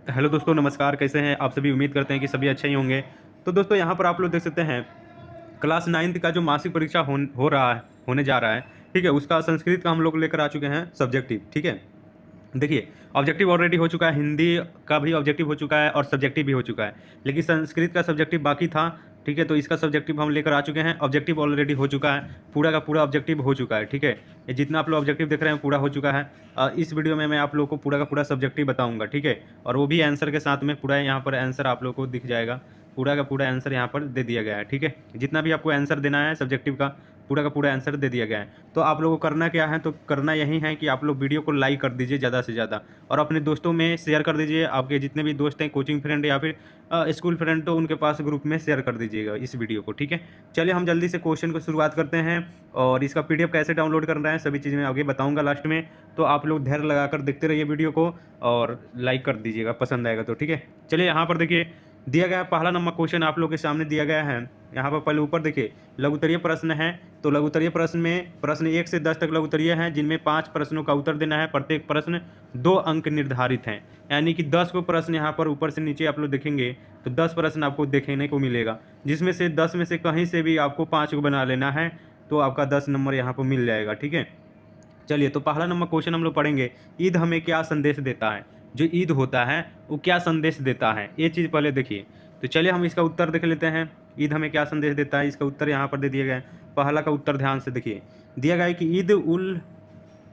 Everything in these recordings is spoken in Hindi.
हेलो दोस्तों, नमस्कार। कैसे हैं आप सभी? उम्मीद करते हैं कि सभी अच्छे ही होंगे। तो दोस्तों, यहाँ पर आप लोग देख सकते हैं क्लास 9th का जो मासिक परीक्षा होने जा रहा है, ठीक है? उसका संस्कृत का हम लोग लेकर आ चुके हैं सब्जेक्टिव, ठीक है? देखिए, ऑब्जेक्टिव ऑलरेडी हो चुका है, हिंदी का भी ऑब्जेक्टिव हो चुका है और सब्जेक्टिव भी हो चुका है। लेकिन संस्कृत का सब्जेक्टिव बाकी था, ठीक है? तो इसका सब्जेक्टिव हम लेकर आ चुके हैं। ऑब्जेक्टिव ऑलरेडी हो चुका है, पूरा का पूरा ऑब्जेक्टिव हो चुका है, ठीक है? ये जितना आप लोग ऑब्जेक्टिव देख रहे हैं पूरा हो चुका है। इस वीडियो में मैं आप लोगों को पूरा का पूरा सब्जेक्टिव बताऊँगा, ठीक है? और वो भी आंसर के साथ में पूरा यहाँ पर आंसर आप लोगों को दिख जाएगा। पूरा का पूरा आंसर यहाँ पर दे दिया गया है, ठीक है? जितना भी आपको आंसर देना है सब्जेक्टिव का पूरा आंसर दे दिया गया है। तो आप लोगों को करना क्या है, तो करना यही है कि आप लोग वीडियो को लाइक कर दीजिए ज़्यादा से ज़्यादा और अपने दोस्तों में शेयर कर दीजिए। आपके जितने भी दोस्त हैं, कोचिंग फ्रेंड या फिर स्कूल फ्रेंड, तो उनके पास ग्रुप में शेयर कर दीजिएगा इस वीडियो को, ठीक है? चलिए हम जल्दी से क्वेश्चन को शुरुआत करते हैं और इसका पीडीएफ कैसे डाउनलोड करना है सभी चीज़ें मैं आगे बताऊँगा लास्ट में। तो आप लोग धैर्य लगाकर देखते रहिए वीडियो को और लाइक कर दीजिएगा पसंद आएगा तो, ठीक है? चलिए यहाँ पर देखिए, दिया गया पहला नंबर क्वेश्चन आप लोग के सामने दिया गया है। यहाँ पर पहले ऊपर देखिए लघुत्तरीय प्रश्न है। तो लघुत्तरीय प्रश्न में प्रश्न 1 से 10 तक लघुत्तरीय हैं, जिनमें 5 प्रश्नों का उत्तर देना है। प्रत्येक प्रश्न 2 अंक निर्धारित हैं, यानी कि 10 को प्रश्न यहाँ पर ऊपर से नीचे आप लोग देखेंगे तो 10 प्रश्न आपको देखने को मिलेगा, जिसमें से 10 में से कहीं से भी आपको 5 को बना लेना है तो आपका 10 नंबर यहाँ पर मिल जाएगा, ठीक है? चलिए, तो पहला नंबर क्वेश्चन हम लोग पढ़ेंगे, ईद हमें क्या संदेश देता है? जो ईद होता है वो क्या संदेश देता है, ये चीज़ पहले देखिए। तो चलिए हम इसका उत्तर देख लेते हैं, ईद हमें क्या संदेश देता है। इसका उत्तर यहाँ पर दे दिया गया है। पहला का उत्तर ध्यान से देखिए, दिया गया है कि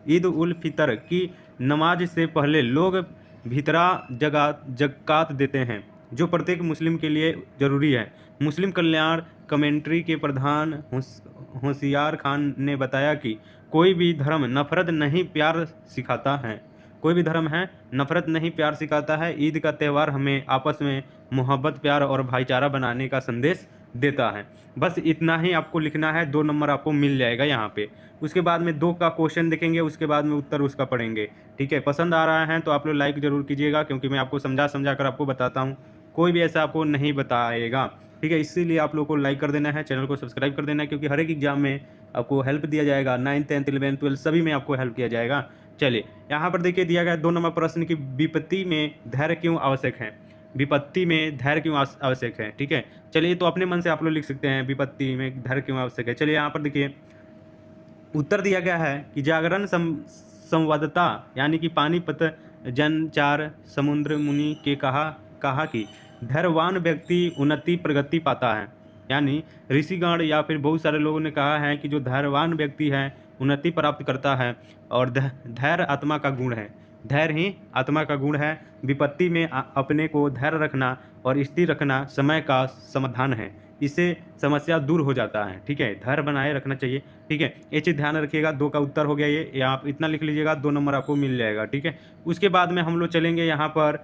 ईद उल फितर की नमाज से पहले लोग भितरा ज़कात देते हैं, जो प्रत्येक मुस्लिम के लिए ज़रूरी है। मुस्लिम कल्याण कमेंट्री के प्रधान होशियार खान ने बताया कि कोई भी धर्म नफरत नहीं प्यार सिखाता है। कोई भी धर्म है नफरत नहीं प्यार सिखाता है। ईद का त्यौहार हमें आपस में मोहब्बत, प्यार और भाईचारा बनाने का संदेश देता है। बस इतना ही आपको लिखना है, 2 नंबर आपको मिल जाएगा यहाँ पे। उसके बाद में 2 का क्वेश्चन देखेंगे, उसके बाद में उत्तर उसका पढ़ेंगे, ठीक है? पसंद आ रहा है तो आप लोग लाइक ज़रूर कीजिएगा, क्योंकि मैं आपको समझा समझा कर आपको बताता हूँ, कोई भी ऐसा आपको नहीं बताएगा, ठीक है? इसीलिए आप लोग को लाइक कर देना है, चैनल को सब्सक्राइब कर देना है, क्योंकि हर एक एग्जाम में आपको हेल्प दिया जाएगा। 9th 10th 11th 12th सभी में आपको हेल्प किया जाएगा। चलिए, यहाँ पर देखिए दिया गया 2 नंबर प्रश्न की, विपत्ति में धैर्य क्यों आवश्यक है? विपत्ति में धैर्य क्यों आवश्यक है, ठीक है? चलिए, तो अपने मन से आप लोग लिख सकते हैं विपत्ति में धैर्य क्यों आवश्यक है। चलिए यहाँ पर देखिए उत्तर दिया गया है कि जागरण संवादता, यानी कि पानीपत जनचार समुद्र मुनि के कहा कि धैर्यवान व्यक्ति उन्नति प्रगति पाता है। यानी ऋषिगण या फिर बहुत सारे लोगों ने कहा है कि जो धैर्यवान व्यक्ति है उन्नति प्राप्त करता है और धैर्य आत्मा का गुण है। धैर्य ही आत्मा का गुण है। विपत्ति में अपने को धैर्य रखना और स्थिर रखना समय का समाधान है। इससे समस्या दूर हो जाता है, ठीक है? धैर्य बनाए रखना चाहिए, ठीक है? ये चीज़ ध्यान रखिएगा। 2 का उत्तर हो गया ये, आप इतना लिख लीजिएगा, 2 नंबर आपको मिल जाएगा, ठीक है? उसके बाद में हम लोग चलेंगे यहाँ पर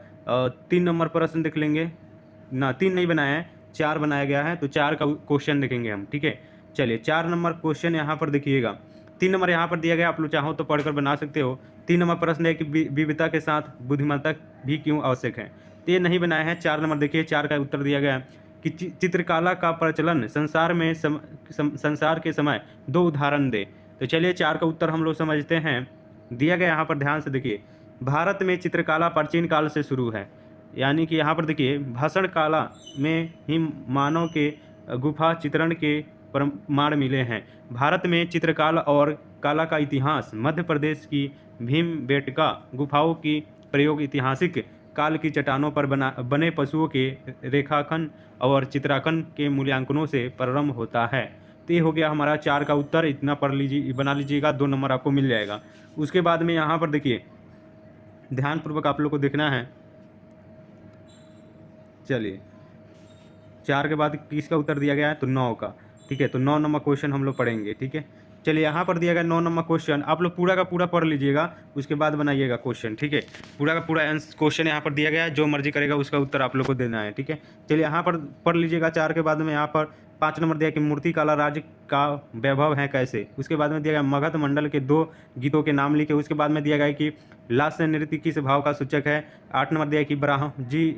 3 नंबर प्रश्न देख लेंगे ना, 3 नहीं बनाया है, 4 बनाया गया है, तो 4 का क्वेश्चन देखेंगे हम, ठीक है? चलिए 4 नंबर क्वेश्चन यहाँ पर देखिएगा। 3 नंबर यहाँ पर दिया गया, आप लोग चाहो तो पढ़कर बना सकते हो। 3 नंबर प्रश्न है कि विविधता के साथ बुद्धिमत्ता भी क्यों आवश्यक है? तो ये नहीं बनाया है। 4 नंबर देखिए, 4 का उत्तर दिया गया है कि चित्रकला का प्रचलन संसार के समय 2 उदाहरण दे। तो चलिए 4 का उत्तर हम लोग समझते हैं। दिया गया यहाँ पर ध्यान से देखिए, भारत में चित्रकला प्राचीन काल से शुरू है। यानी कि यहाँ पर देखिए भाषण कला में ही मानव के गुफा चित्रण के प्रमाण मिले हैं। भारत में चित्रकला और कला का इतिहास मध्य प्रदेश की भीमबेटका गुफाओं की प्रयोग ऐतिहासिक काल की चट्टानों पर बने पशुओं के रेखांकन और चित्रांकन के मूल्यांकनों से प्रारंभ होता है। तो ये हो गया हमारा 4 का उत्तर। इतना पढ़ लीजिए, बना लीजिएगा, 2 नंबर आपको मिल जाएगा। उसके बाद में यहाँ पर देखिए ध्यानपूर्वक आप लोग को देखना है। चलिए 4 के बाद किसका उत्तर दिया गया है, तो 9 का, ठीक है? तो 9 नंबर क्वेश्चन हम लोग पढ़ेंगे, ठीक है? चलिए यहाँ पर दिया गया 9 नंबर क्वेश्चन, आप लोग पूरा का पूरा पढ़ लीजिएगा, उसके बाद बनाइएगा क्वेश्चन, ठीक है? पूरा का पूरा क्वेश्चन यहाँ पर दिया गया है, जो मर्जी करेगा उसका उत्तर आप लोग को देना है, ठीक है? चलिए यहाँ पर पढ़ लीजिएगा। 4 के बाद में यहाँ पर 5 नंबर दिया कि मूर्ति कला राज्य का वैभव है कैसे। उसके बाद में दिया गया मगध मंडल के 2 गीतों के नाम लिखे। उसके बाद में दिया गया कि लास्य नृत्य किस भाव का सूचक है। 8 नंबर दिया कि ब्राह्म जी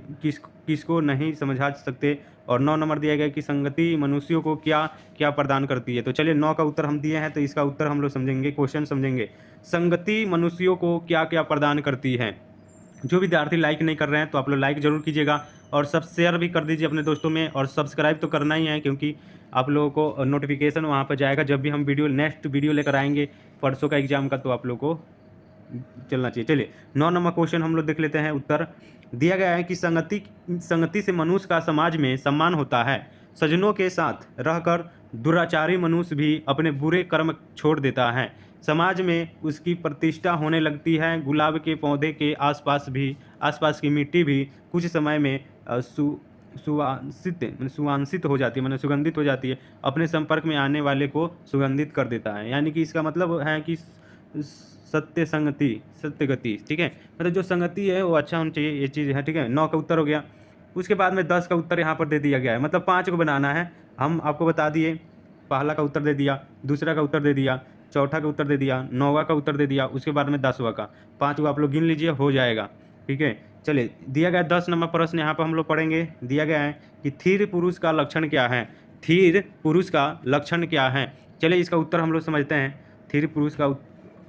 किसको नहीं समझा सकते। और 9 नंबर दिया गया कि संगति मनुष्यों को क्या क्या प्रदान करती है। तो चलिए 9 का उत्तर हम दिए हैं, तो इसका उत्तर हम लोग समझेंगे, क्वेश्चन समझेंगे। संगति मनुष्यों को क्या क्या प्रदान करती है। जो विद्यार्थी लाइक नहीं कर रहे हैं तो आप लोग लाइक ज़रूर कीजिएगा और सब शेयर भी कर दीजिए अपने दोस्तों में, और सब्सक्राइब तो करना ही है क्योंकि आप लोगों को नोटिफिकेशन वहाँ पर जाएगा जब भी हम नेक्स्ट वीडियो लेकर आएंगे परसों का एग्जाम का, तो आप लोगों को चलना चाहिए। चलिए 9 नंबर क्वेश्चन हम लोग देख लेते हैं। उत्तर दिया गया है कि संगति से मनुष्य का समाज में सम्मान होता है। सज्जनों के साथ रहकर दुराचारी मनुष्य भी अपने बुरे कर्म छोड़ देता है। समाज में उसकी प्रतिष्ठा होने लगती है। गुलाब के पौधे के आसपास की मिट्टी भी कुछ समय में सुवांशित हो जाती है, मतलब सुगंधित हो जाती है। अपने संपर्क में आने वाले को सुगंधित कर देता है। यानी कि इसका मतलब है कि सत्य गति, ठीक है, मतलब जो संगति है वो अच्छा होना चाहिए, ये चीज़ है, ठीक है। 9 का उत्तर हो गया। उसके बाद में 10 का उत्तर यहाँ पर दे दिया गया है, मतलब 5 को बनाना है। हम आपको बता दिए, पहला का उत्तर दे दिया, दूसरा का उत्तर दे दिया, चौथा का उत्तर दे दिया, 9वां का उत्तर दे दिया, उसके बाद में 10वां का। 5 को आप लोग गिन लीजिए, हो जाएगा, ठीक है। चलिए दिया गया 10 नंबर प्रश्न यहाँ पर हम लोग पढ़ेंगे। दिया गया है कि थीर पुरुष का लक्षण क्या है। थीर पुरुष का लक्षण क्या है। चलिए इसका उत्तर हम लोग समझते हैं। थीर पुरुष का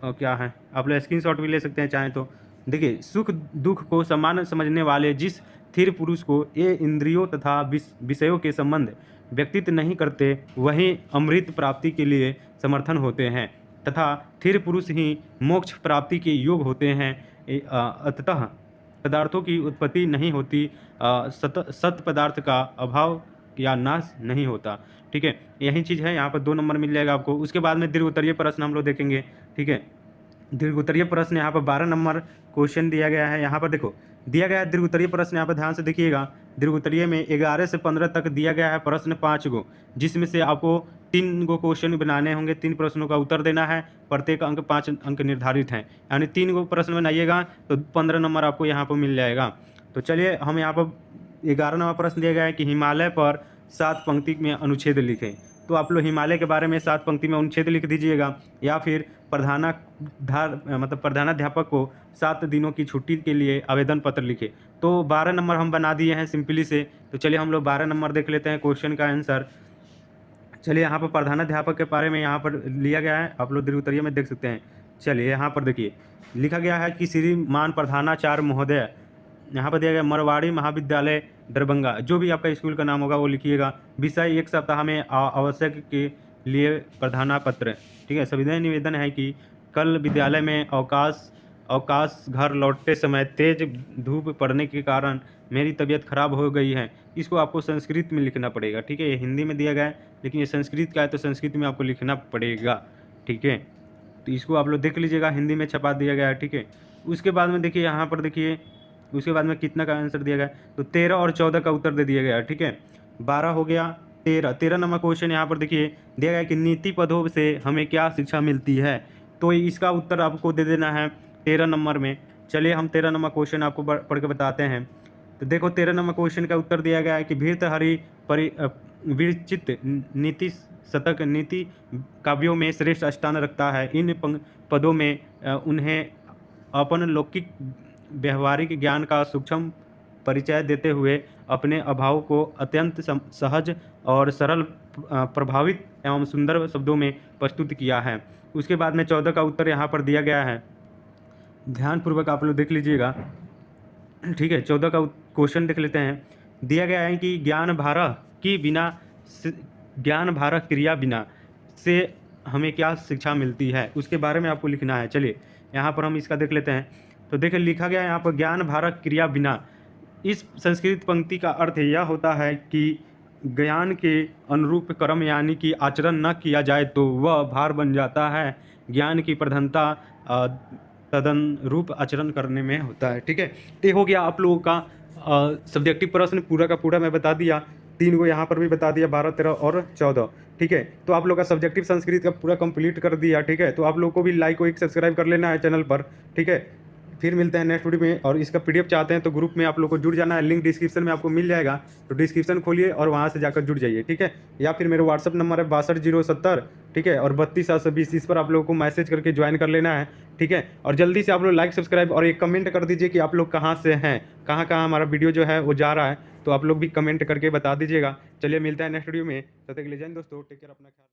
क्या है, आप लोग स्क्रीनशॉट भी ले सकते हैं चाहें तो। देखिए, सुख दुख को समान समझने वाले जिस स्थिर पुरुष को ये इंद्रियों तथा विषयों के संबंध व्यक्तित्व नहीं करते, वही अमृत प्राप्ति के लिए समर्थन होते हैं तथा स्थिर पुरुष ही मोक्ष प्राप्ति के योग होते हैं। अतः पदार्थों की उत्पत्ति नहीं होती, सत पदार्थ का अभाव या नाश नहीं होता, ठीक है। यही चीज़ है, यहाँ पर 2 नंबर मिल जाएगा आपको। उसके बाद में दीर्घ उत्तरीय प्रश्न हम लोग देखेंगे, ठीक है। दीर्घ उत्तरीय प्रश्न यहाँ पर 12 नंबर क्वेश्चन दिया गया है। यहाँ पर देखो दिया गया है दीर्घ उत्तरीय प्रश्न, यहाँ पर ध्यान से देखिएगा। दीर्घ उत्तरीय में 11 से 15 तक दिया गया है प्रश्न 5 गो, जिसमें से आपको 3 गो क्वेश्चन बनाने होंगे, 3 प्रश्नों का उत्तर देना है। प्रत्येक अंक 5 अंक निर्धारित हैं, यानी 3 गो प्रश्न बनाइएगा तो 15 नंबर आपको यहाँ पर मिल जाएगा। तो चलिए हम यहाँ पर 11 नंबर प्रश्न दिया गया है कि हिमालय पर 7 पंक्ति में अनुच्छेद लिखें। तो आप लोग हिमालय के बारे में 7 पंक्ति में अनुच्छेद लिख दीजिएगा, या फिर प्रधानाध्यापक को 7 दिनों की छुट्टी के लिए आवेदन पत्र लिखे। तो 12 नंबर हम बना दिए हैं सिंपली से। तो चलिए हम लोग 12 नंबर देख लेते हैं क्वेश्चन का आंसर। चलिए यहाँ पर प्रधानाध्यापक के बारे में यहाँ पर लिया गया है, आप लोग दीर्घ उत्तरीय में देख सकते हैं। चलिए यहाँ पर देखिए लिखा गया है कि श्रीमान प्रधानाचार्य महोदय, यहाँ पर दिया गया मरवाड़ी महाविद्यालय दरभंगा, जो भी आपका स्कूल का नाम होगा वो लिखिएगा। विषय 1 सप्ताह में आवश्यक के लिए प्रधाना पत्र, ठीक है। सविनय निवेदन है कि कल विद्यालय में अवकाश घर लौटते समय तेज धूप पड़ने के कारण मेरी तबीयत खराब हो गई है। इसको आपको संस्कृत में लिखना पड़ेगा, ठीक है। ये हिंदी में दिया गया है लेकिन ये संस्कृत का है तो संस्कृत में आपको लिखना पड़ेगा, ठीक है। तो इसको आप लोग देख लीजिएगा, हिंदी में छपा दिया गया है, ठीक है। उसके बाद में देखिए यहाँ पर देखिए उसके बाद में कितना का आंसर दिया गया, तो 13 और 14 का उत्तर दे दिया गया, ठीक है। 12 हो गया, 13 नंबर क्वेश्चन यहाँ पर देखिए दिया गया कि नीति पदों से हमें क्या शिक्षा मिलती है। तो इसका उत्तर आपको दे देना है 13 नंबर में। चलिए हम 13 नंबर क्वेश्चन आपको पढ़ के बताते हैं। तो देखो 13 नंबर क्वेश्चन का उत्तर दिया गया है कि भर्तृहरि विरचित नीति शतक नीति काव्यों में श्रेष्ठ स्थान रखता है। इन पदों में उन्हें अपन लौकिक व्यवहारिक ज्ञान का सूक्ष्म परिचय देते हुए अपने अभाव को अत्यंत सहज और सरल, प्रभावित एवं सुंदर शब्दों में प्रस्तुत किया है। उसके बाद में 14 का उत्तर यहाँ पर दिया गया है, ध्यानपूर्वक आप लोग देख लीजिएगा, ठीक है। 14 का क्वेश्चन देख लेते हैं। दिया गया है कि ज्ञान भारक क्रिया बिना से हमें क्या शिक्षा मिलती है, उसके बारे में आपको लिखना है। चलिए यहाँ पर हम इसका देख लेते हैं। तो देखिए लिखा गया है यहाँ पर ज्ञान भारक क्रिया बिना। इस संस्कृत पंक्ति का अर्थ यह होता है कि ज्ञान के अनुरूप कर्म यानी कि आचरण न किया जाए तो वह भार बन जाता है। ज्ञान की प्रधानता तदनुरूप आचरण करने में होता है, ठीक है। ये हो गया आप लोगों का सब्जेक्टिव प्रश्न पूरा का पूरा मैं बता दिया। 3 को यहाँ पर भी बता दिया, 12, 13 और 14, ठीक है। तो आप लोग का सब्जेक्टिव संस्कृत का पूरा कंप्लीट कर दिया, ठीक है। तो आप लोग को भी लाइक को एक सब्सक्राइब कर लेना है चैनल पर, ठीक है। फिर मिलते हैं नेक्स्ट वीडियो में। और इसका PDF चाहते हैं तो ग्रुप में आप लोग को जुड़ जाना है, लिंक डिस्क्रिप्शन में आपको मिल जाएगा। तो डिस्क्रिप्शन खोलिए और वहाँ से जाकर जुड़ जाइए, ठीक है। या फिर मेरे व्हाट्सअप नंबर है 62070, ठीक है, और 32 इस पर आप लोगों को मैसेज करके ज्वाइन कर लेना है, ठीक है। और जल्दी से आप लोग लाइक सब्सक्राइब और एक कमेंट कर दीजिए कि आप लोग कहाँ से हैं, कहाँ हमारा वीडियो जो है वो जा रहा है। तो आप लोग भी कमेंट करके बता दीजिएगा। चलिए मिलता है नेक्स्ट वीडियो में, तब तक के लिए जय हिंद दोस्तों, टेक केयर, अपना ख्याल।